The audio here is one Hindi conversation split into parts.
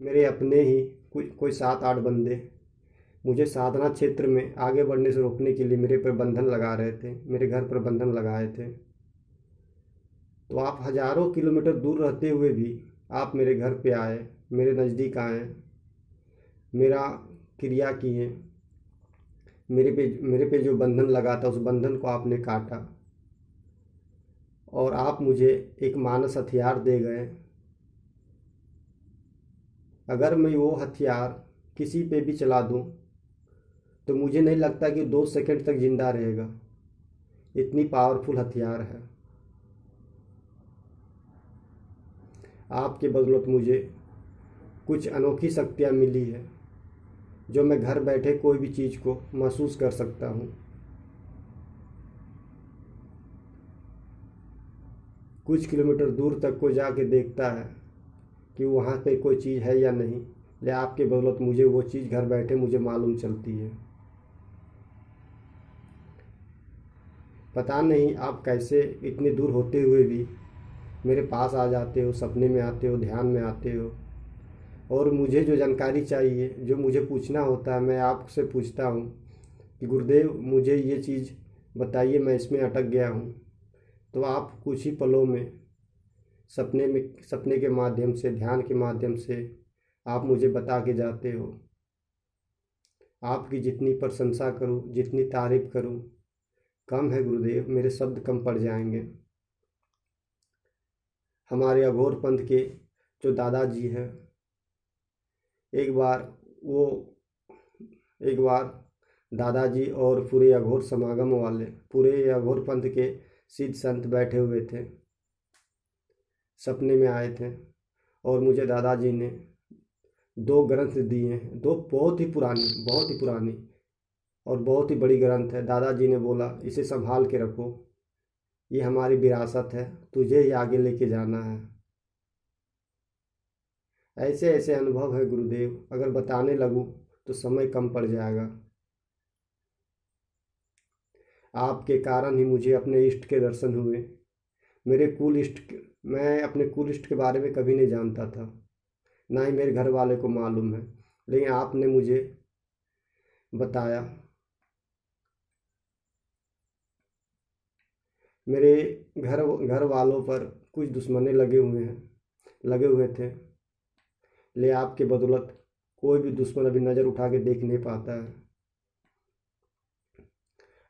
मेरे अपने ही कोई 7-8 बंदे मुझे साधना क्षेत्र में आगे बढ़ने से रोकने के लिए मेरे पर बंधन लगा रहे थे, मेरे घर पर बंधन लगाए थे। तो आप हज़ारों किलोमीटर दूर रहते हुए भी आप मेरे घर पे आए, मेरे नज़दीक आए, मेरा क्रिया किए, मेरे पे जो बंधन लगा था उस बंधन को आपने काटा और आप मुझे एक मानस हथियार दे गए। अगर मैं वो हथियार किसी पे भी चला दूं तो मुझे नहीं लगता कि 2 सेकंड तक जिंदा रहेगा। इतनी पावरफुल हथियार है। आपके बदौलत मुझे कुछ अनोखी शक्तियाँ मिली है जो मैं घर बैठे कोई भी चीज़ को महसूस कर सकता हूँ। कुछ किलोमीटर दूर तक को जाके देखता है कि वहाँ पे कोई चीज़ है या नहीं, ले आपके बदौलत मुझे वो चीज़ घर बैठे मुझे मालूम चलती है। पता नहीं आप कैसे इतने दूर होते हुए भी मेरे पास आ जाते हो, सपने में आते हो, ध्यान में आते हो और मुझे जो जानकारी चाहिए, जो मुझे पूछना होता है, मैं आपसे पूछता हूँ कि गुरुदेव मुझे ये चीज़ बताइए, मैं इसमें अटक गया हूँ। तो आप कुछ ही पलों में सपने के माध्यम से, ध्यान के माध्यम से आप मुझे बता के जाते हो। आपकी जितनी प्रशंसा करूँ, जितनी तारीफ़ करूँ कम है गुरुदेव, मेरे शब्द कम पड़ जाएंगे। हमारे अघोर पंथ के जो दादाजी हैं, एक बार वो एक बार दादाजी और पूरे अघोर समागम वाले, पूरे अघोर पंथ के सिद्ध संत बैठे हुए थे, सपने में आए थे और मुझे दादाजी ने 2 ग्रंथ दिए हैं, दो बहुत ही पुरानी और बहुत ही बड़ी ग्रंथ है। दादाजी ने बोला इसे संभाल के रखो, ये हमारी विरासत है, तुझे ही आगे लेके जाना है। ऐसे ऐसे अनुभव है गुरुदेव, अगर बताने लगूं तो समय कम पड़ जाएगा। आपके कारण ही मुझे अपने इष्ट के दर्शन हुए। मेरे कुल इष्ट मैं अपने कुल इष्ट के बारे में कभी नहीं जानता था, ना ही मेरे घर वाले को मालूम है, लेकिन आपने मुझे बताया। मेरे घर वालों पर कुछ दुश्मने लगे हुए थे, ले आपके बदौलत कोई भी दुश्मन अभी नज़र उठा के देख नहीं पाता है।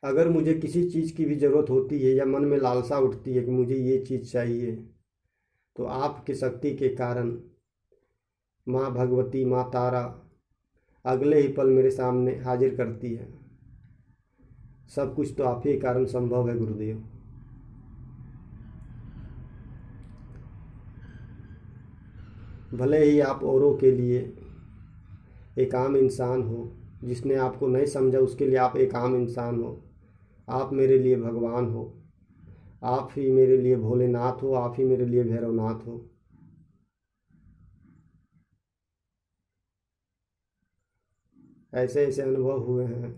अगर मुझे किसी चीज़ की भी ज़रूरत होती है या मन में लालसा उठती है कि मुझे ये चीज़ चाहिए, तो आपकी शक्ति के कारण माँ भगवती, माँ तारा अगले ही पल मेरे सामने हाजिर करती है। सब कुछ तो आप ही के कारण संभव है गुरुदेव। भले ही आप औरों के लिए एक आम इंसान हो, जिसने आपको नहीं समझा उसके लिए आप एक आम इंसान हो, आप मेरे लिए भगवान हो, आप ही मेरे लिए भोलेनाथ हो, आप ही मेरे लिए भैरवनाथ हो। ऐसे ऐसे अनुभव हुए हैं,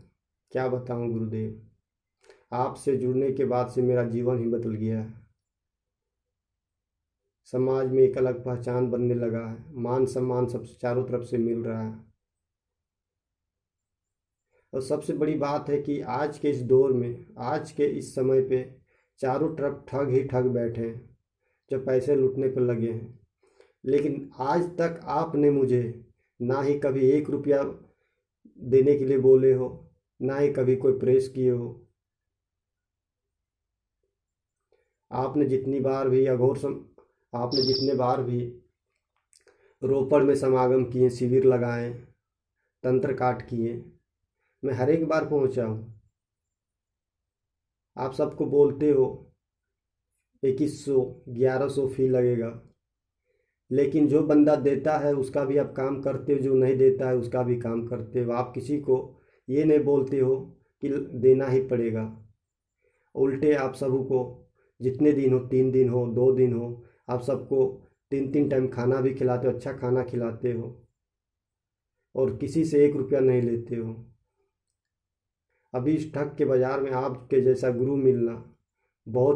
क्या बताऊं गुरुदेव। आपसे जुड़ने के बाद से मेरा जीवन ही बदल गया है। समाज में एक अलग पहचान बनने लगा है, मान सम्मान सब चारों तरफ से मिल रहा है। और सबसे बड़ी बात है कि आज के इस दौर में, आज के इस समय पे चारों तरफ ठग ही ठग बैठे हैं, जो पैसे लूटने पर लगे हैं। लेकिन आज तक आपने मुझे ना ही कभी 1 रुपया देने के लिए बोले हो, ना ही कभी कोई प्रेस किए हो। आपने जितनी बार भी आपने जितने बार भी रोपड़ में समागम किए, शिविर लगाए, तंत्र काट किए, मैं हर एक बार पहुंचा हूँ। आप सबको बोलते हो 2100 1100 फी लगेगा, लेकिन जो बंदा देता है उसका भी आप काम करते हो, जो नहीं देता है उसका भी काम करते हो। आप किसी को ये नहीं बोलते हो कि देना ही पड़ेगा, उल्टे आप सबको जितने दिन हो, 3 दिन हो, 2 दिन हो, आप सबको 3 3 टाइम खाना भी खिलाते हो, अच्छा खाना खिलाते हो और किसी से 1 रुपया नहीं लेते हो। अभी इस ठग के बाज़ार में आपके जैसा गुरु मिलना बहुत